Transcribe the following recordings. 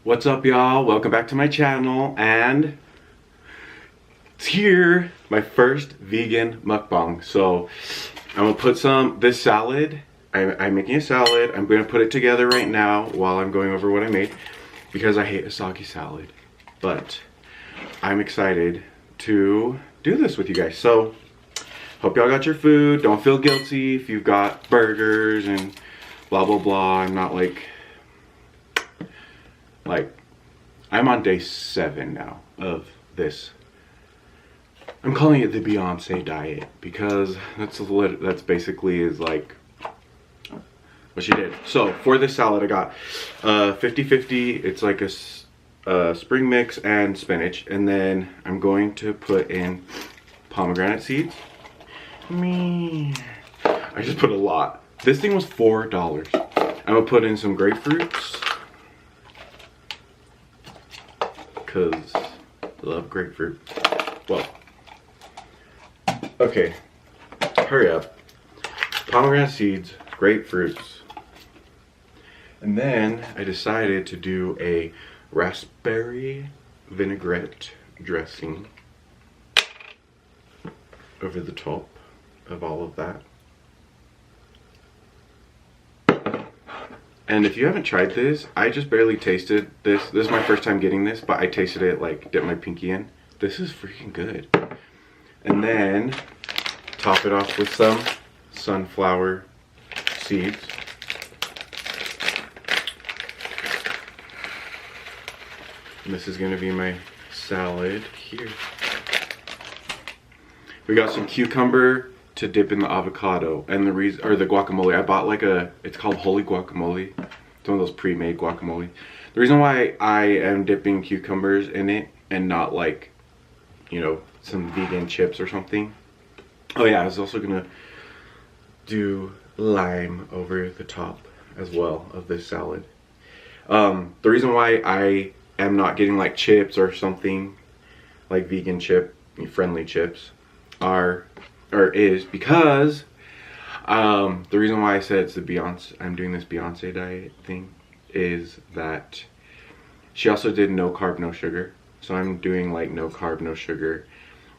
What's up, y'all? Welcome back to my channel, and it's here, my first vegan mukbang. So I'm gonna put this salad. I'm making a salad. I'm gonna put it together right now while I'm going over what I made, because I hate a soggy salad. But I'm excited to do this with you guys. So hope y'all got your food. Don't feel guilty if you've got burgers and blah blah blah. I'm not like I'm on day 7 now of this. I'm calling it the Beyonce diet because that's basically is like what she did. So for this salad I got 50-50. It's like a spring mix and spinach, and then I'm going to put in pomegranate seeds. I just put a lot. This thing was $4. I'm gonna put in some grapefruits because I love grapefruit. Well, okay, hurry up. Pomegranate seeds, grapefruits, and then I decided to do a raspberry vinaigrette dressing over the top of all of that. And if you haven't tried this, I just barely tasted this. This is my first time getting this, but I tasted it, like, dipped my pinky in. This is freaking good. And then top it off with some sunflower seeds. And this is gonna be my salad here. We got some cucumber to dip in the avocado, and the guacamole. I bought it's called holy guacamole. It's one of those pre-made guacamole. The reason why I am dipping cucumbers in it and not like, you know, some vegan chips or something. Oh yeah, I was also gonna do lime over the top as well of this salad. The reason why I am not getting like chips or something like vegan friendly chips is because the reason why I said it's I'm doing this Beyonce diet thing is that she also did no carb, no sugar. So I'm doing like no carb, no sugar.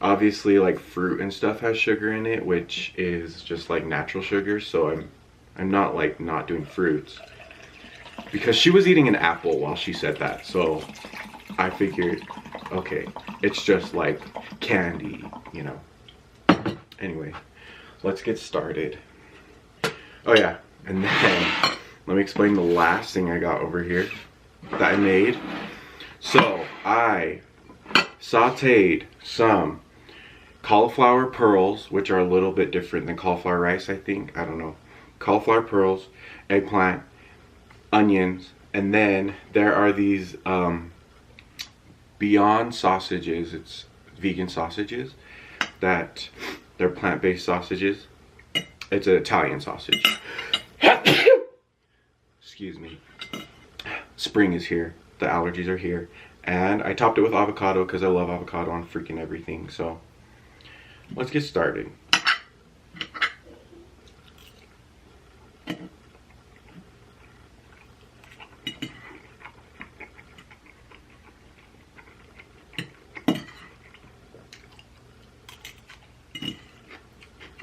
Obviously, like fruit and stuff has sugar in it, which is just like natural sugar. So I'm not like not doing fruits, because she was eating an apple while she said that. So I figured, okay, it's just like candy, you know. Anyway, let's get started. Oh yeah, and then let me explain the last thing I got over here that I made. So I sauteed some cauliflower pearls, which are a little bit different than cauliflower rice, I think. I don't know. Cauliflower pearls, eggplant, onions, and then there are these Beyond sausages. It's vegan sausages that they're plant-based sausages. It's an Italian sausage. Excuse me. Spring is here. The allergies are here. And I topped it with avocado because I love avocado on freaking everything. So let's get started.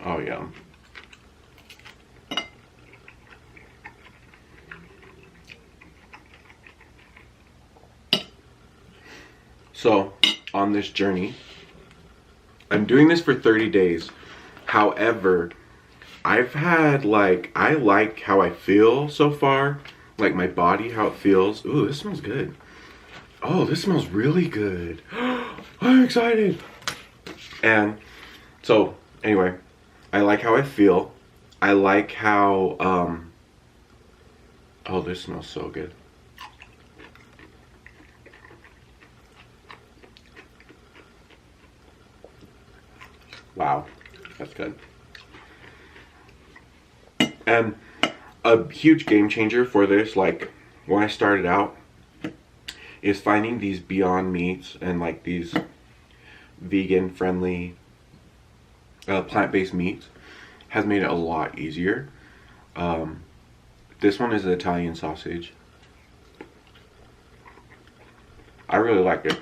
Oh yeah. So on this journey, I'm doing this for 30 days. However, I've had I like how I feel so far, like my body, how it feels. Ooh, this smells good. Oh, this smells really good. I'm excited. And so anyway, I like how I feel. I like how, oh, this smells so good. Wow, that's good. And a huge game changer for this, like when I started out, is finding these Beyond Meats and like these vegan friendly plant-based meats has made it a lot easier. This one is the Italian sausage. I really like it.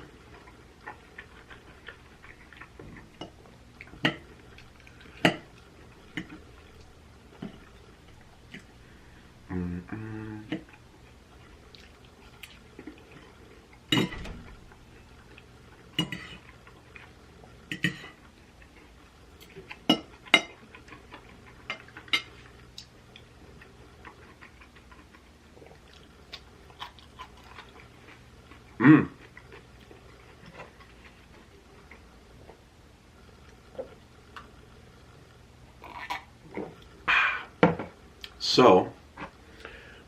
So,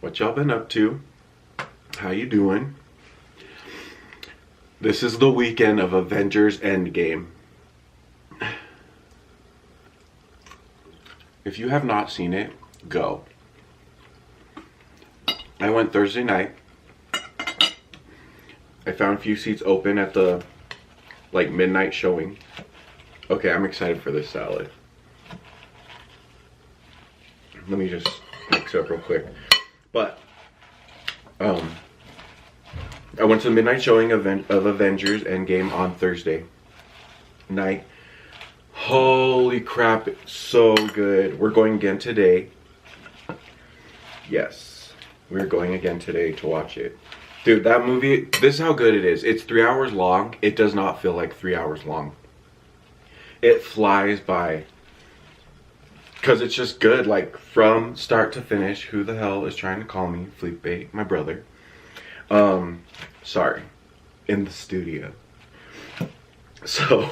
what y'all been up to? How you doing? This is the weekend of Avengers Endgame. If you have not seen it, go. I went Thursday night. I found a few seats open at the midnight showing. Okay, I'm excited for this salad. Let me just mix it up real quick. But I went to the midnight showing of Avengers Endgame on Thursday night. Holy crap, it's so good. We're going again today. Yes, we're going again today to watch it. Dude, that movie, this is how good it is. It's 3 hours long. It does not feel like 3 hours long. It flies by. Because it's just good, like, from start to finish. Who the hell is trying to call me? Felipe, my brother. Sorry. In the studio. So,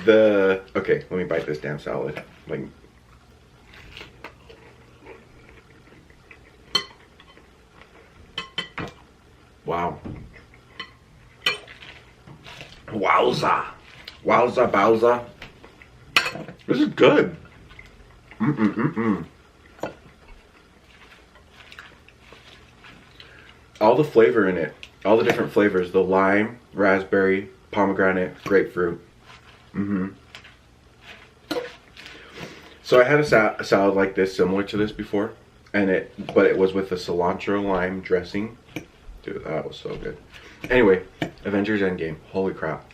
okay, let me bite this damn salad. Like, wow. Wowza. Wowza bowza. This is good. All the flavor in it. All the different flavors. The lime, raspberry, pomegranate, grapefruit. So I had a salad like this, similar to this before. But it was with the cilantro lime dressing. Dude, that was so good. Anyway, Avengers Endgame. Holy crap.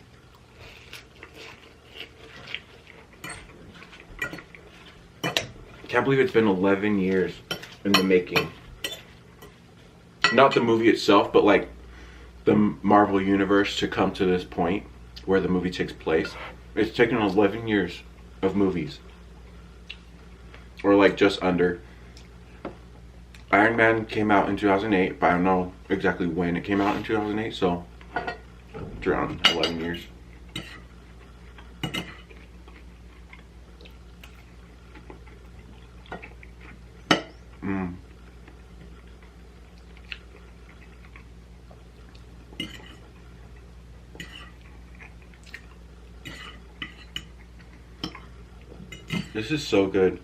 Can't believe it's been 11 years in the making. Not the movie itself, but like the Marvel Universe to come to this point where the movie takes place. It's taken 11 years of movies. Or like just under. Iron Man came out in 2008, but I don't know exactly when it came out in 2008, so it's around 11 years. This is so good.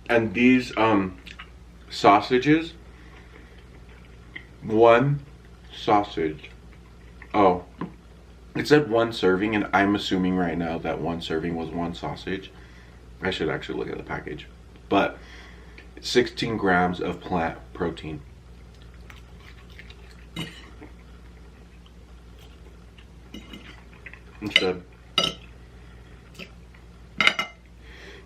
And these sausages, one sausage. Oh, it said one serving, and I'm assuming right now that one serving was one sausage. I should actually look at the package. But 16 grams of plant protein. It's good.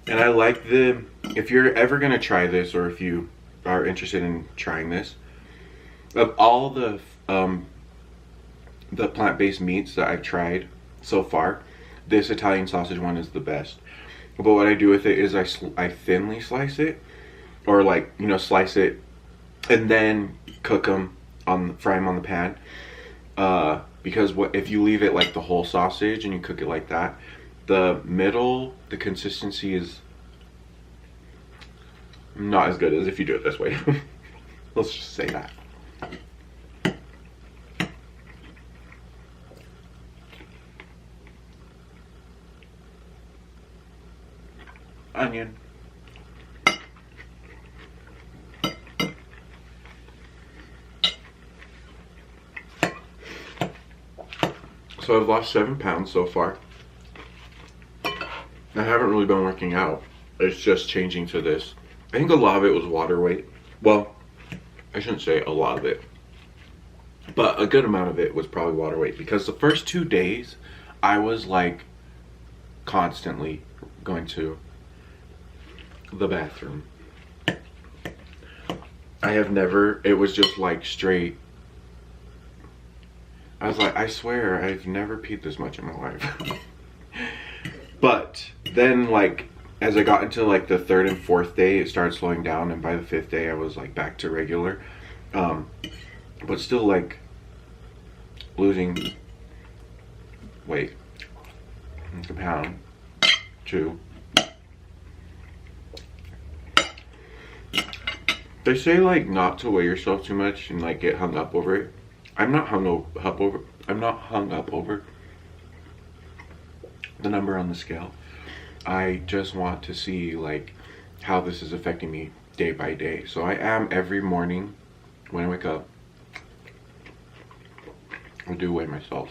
And I like if you're ever gonna try this, or if you are interested in trying this, of all the plant-based meats that I've tried so far, this Italian sausage one is the best. But what I do with it is I thinly slice it, or like, you know, slice it and then cook them fry them on the pan. Because if you leave it like the whole sausage and you cook it like that, the consistency is not as good as if you do it this way. Let's just say that. Onion. So I've lost 7 pounds so far. I haven't really been working out. It's just changing to this. I think a lot of it was water weight. Well, I shouldn't say a lot of it. But a good amount of it was probably water weight, because the first 2 days I was like constantly going to the bathroom. I have never, it was just like straight. I was like, I swear I've never peed this much in my life. But then, like, as I got into like the 3rd and 4th day, it started slowing down, and by the 5th day I was like back to regular. But still like losing weight, like a pound, 2. They say like not to weigh yourself too much and like get hung up over it. I'm not hung up over the number on the scale. I just want to see like how this is affecting me day by day. So I am every morning when I wake up, I do weigh myself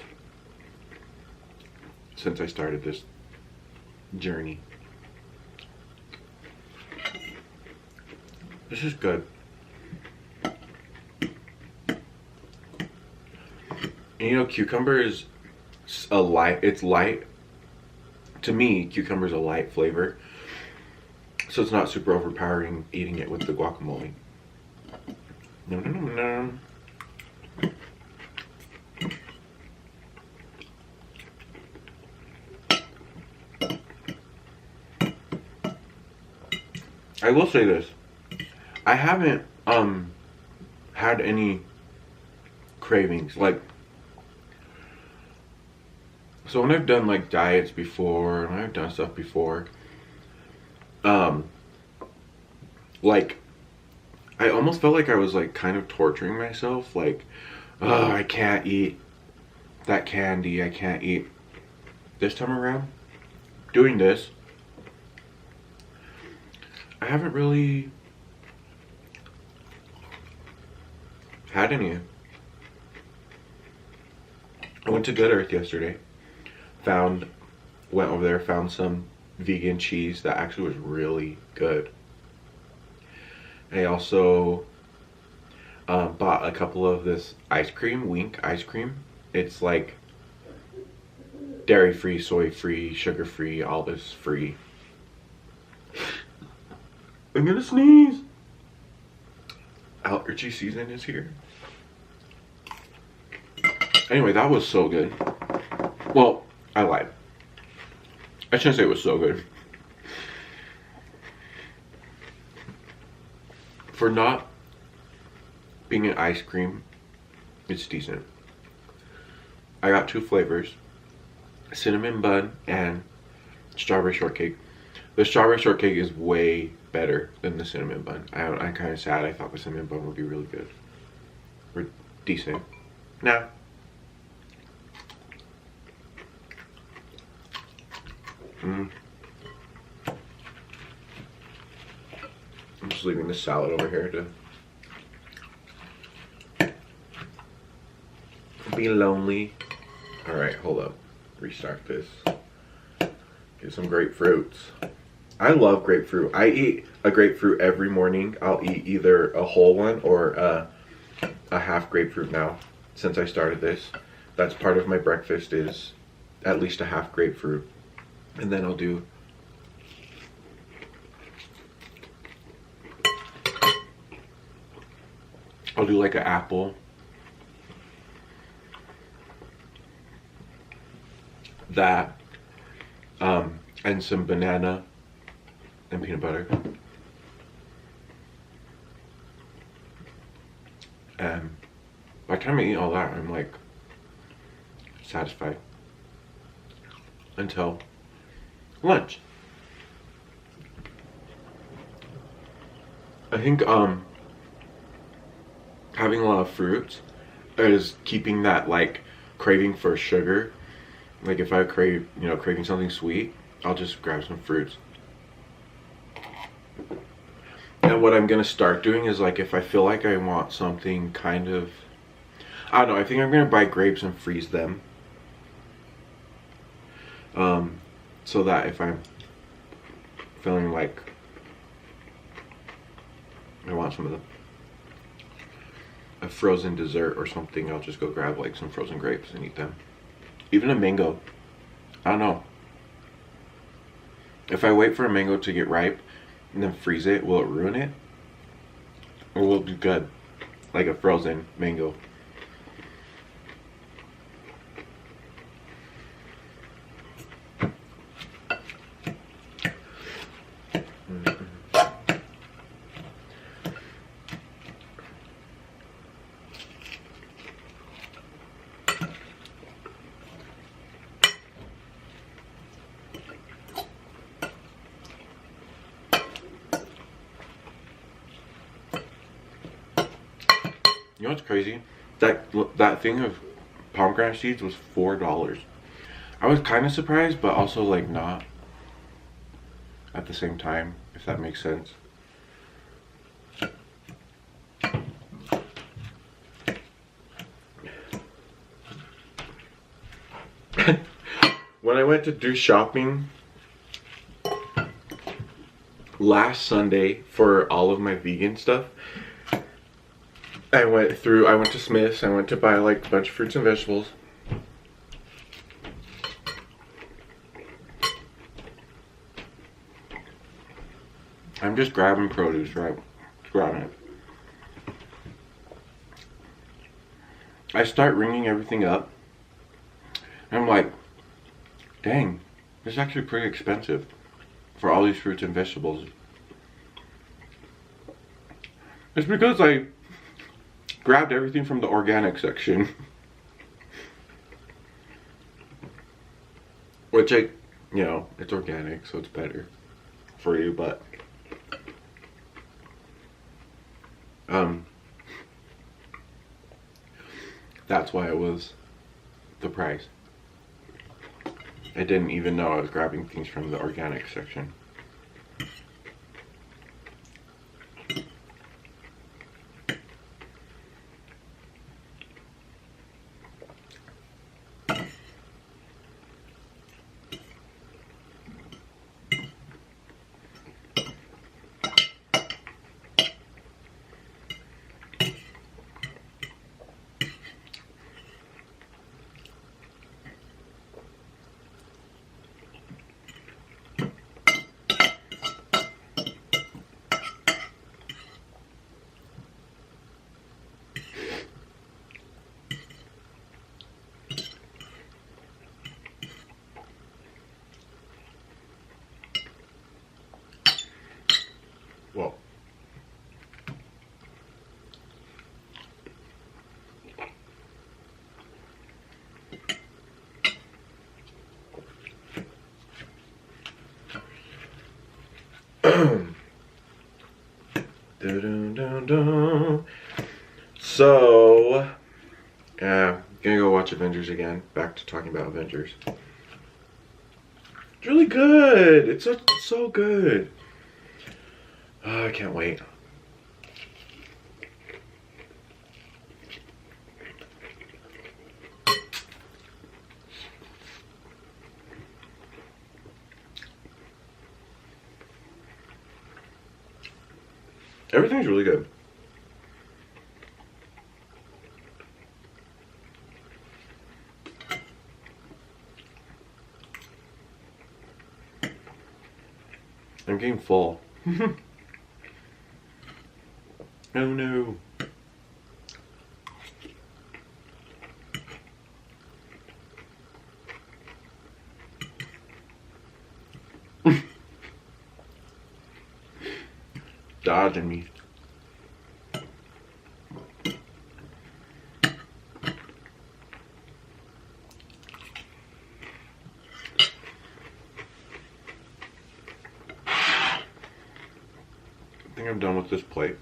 since I started this journey. This is good. And you know, cucumber is it's light. To me, cucumber is a light flavor, so it's not super overpowering eating it with the guacamole. No, no, no, no. I will say this. I haven't had any cravings. Like, so when I've done like diets before, and I've done stuff before, like I almost felt like I was like kind of torturing myself, like, oh, I can't eat that candy, I can't eat. This time around, doing this, I haven't really had any. I went to Good Earth yesterday, went over there, found some vegan cheese that actually was really good. I also bought a couple of this ice cream, Wink ice cream. It's like dairy free, soy free, sugar free, all this free. I'm gonna sneeze. Allergy season is here. Anyway, that was so good. Well, I lied. I shouldn't say it was so good. For not being an ice cream, it's decent. I got 2 flavors, cinnamon bun and strawberry shortcake. The strawberry shortcake is way better than the cinnamon bun. I'm kind of sad. I thought the cinnamon bun would be really good. Or decent. Nah. I'm just leaving the salad over here to be lonely. Alright, hold up. Restart this. Get some grapefruits. I love grapefruit. I eat a grapefruit every morning. I'll eat either a whole one or a half grapefruit now. Since I started this, that's part of my breakfast, is at least a half grapefruit. And then I'll do like an apple, that, and some banana and peanut butter. And by the time I eat all that, I'm like satisfied until lunch. I think having a lot of fruits is keeping that like craving for sugar. Like if I crave, craving something sweet, I'll just grab some fruits. And what I'm gonna start doing is, like, if I feel like I want something kind of, I don't know, I think I'm gonna buy grapes and freeze them. So that if I'm feeling like I want some of them, a frozen dessert or something, I'll just go grab like some frozen grapes and eat them. Even a mango. I don't know. If I wait for a mango to get ripe and then freeze it, will it ruin it? Or will it be good? Like a frozen mango. You know what's crazy? That thing of pomegranate seeds was $4. I was kind of surprised, but also like not at the same time, if that makes sense. When I went to do shopping last Sunday for all of my vegan stuff, I went to Smith's, I went to buy like a bunch of fruits and vegetables. I'm just grabbing produce, right? Just grabbing it. I start ringing everything up. And I'm like, dang, this is actually pretty expensive for all these fruits and vegetables. It's because I grabbed everything from the organic section. Which you know, it's organic, so it's better for you, but that's why it was the price. I didn't even know I was grabbing things from the organic section. Well, so, yeah, gonna go watch Avengers again. Back to talking about Avengers. It's really good. It's so good. Oh, I can't wait. Everything's really good. I'm getting full. Oh no. Dodging me. I think I'm done with this plate.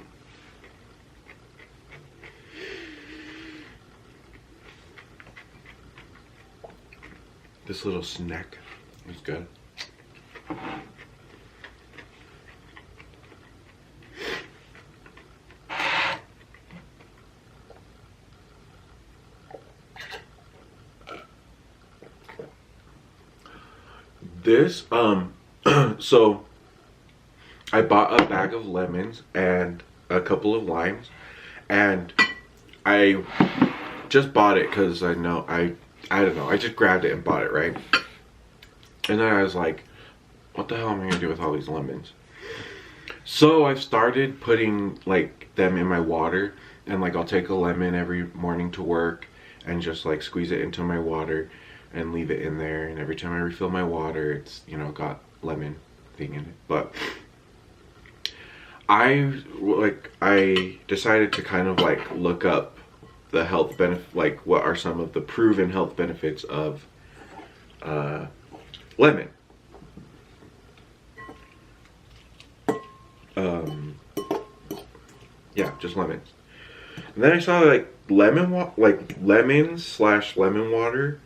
This little snack is good. This, so I bought a bag of lemons and a couple of limes, and I just bought it because I know I don't know. I just grabbed it and bought it, right? And then I was like, what the hell am I gonna do with all these lemons? So I've started putting like them in my water, and like I'll take a lemon every morning to work and just like squeeze it into my water and leave it in there, and every time I refill my water, it's, you know, got lemon thing in it. But I decided to kind of like look up the health benefit, like what are some of the proven health benefits of lemon. Yeah, just lemons. And then I saw like lemon/lemon water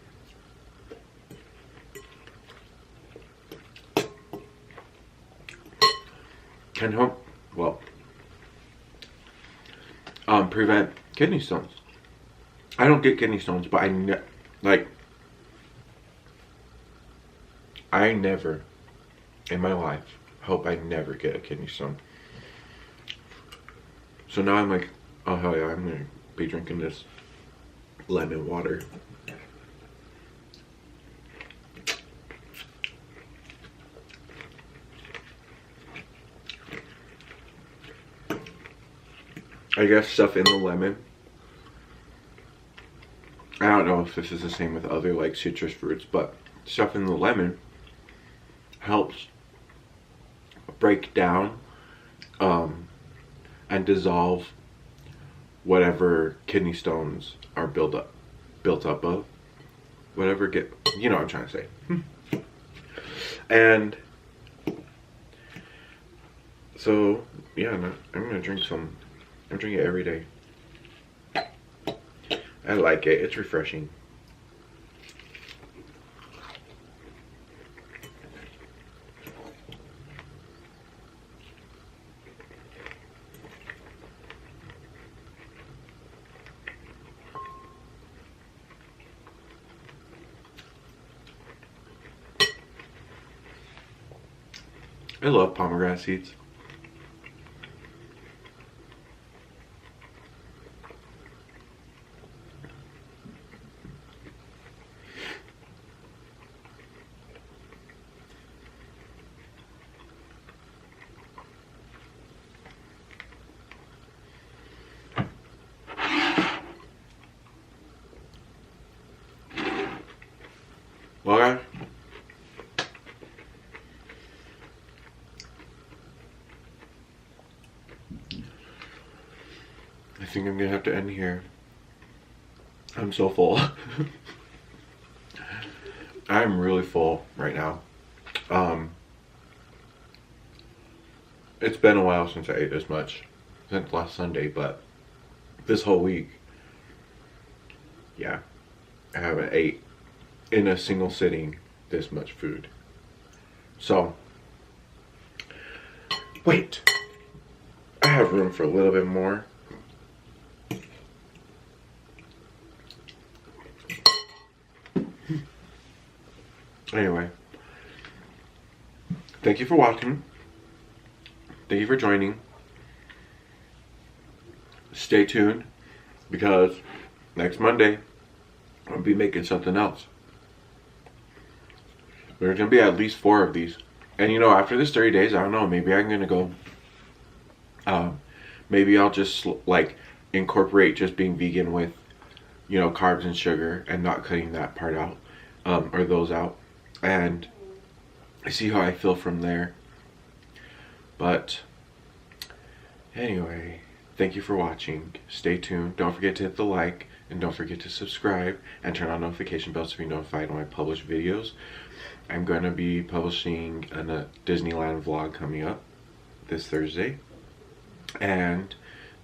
can help, well, prevent kidney stones. I don't get kidney stones, but I never in my life hope I never get a kidney stone. So now I'm like, oh hell yeah, I'm gonna be drinking this lemon water. I guess stuff in the lemon, I don't know if this is the same with other like citrus fruits, but stuff in the lemon helps break down and dissolve whatever kidney stones are built up of. Whatever you know what I'm trying to say. And so yeah, I'm gonna drink some. I'm drinking it every day. I like it. It's refreshing. I love pomegranate seeds. Well, guys, I think I'm gonna have to end here. I'm so full. I'm really full right now. It's been a while since I ate this much, since last Sunday, but this whole week, yeah, I haven't ate in a single sitting this much food. So, wait, I have room for a little bit more. Anyway, thank you for watching. Thank you for joining. Stay tuned, because next Monday I'll be making something else. There's gonna be at least 4 of these. And you know, after this 30 days, I don't know, maybe I'm gonna go, maybe I'll just like incorporate just being vegan with, you know, carbs and sugar, and not cutting that part out, or those out, and see how I feel from there. But anyway, thank you for watching. Stay tuned. Don't forget to hit the like, and don't forget to subscribe and turn on notification bells to be notified when I publish videos. I'm going to be publishing a Disneyland vlog coming up this Thursday, and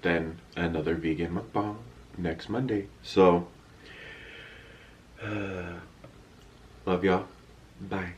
then another vegan mukbang next Monday. So, love y'all. Bye.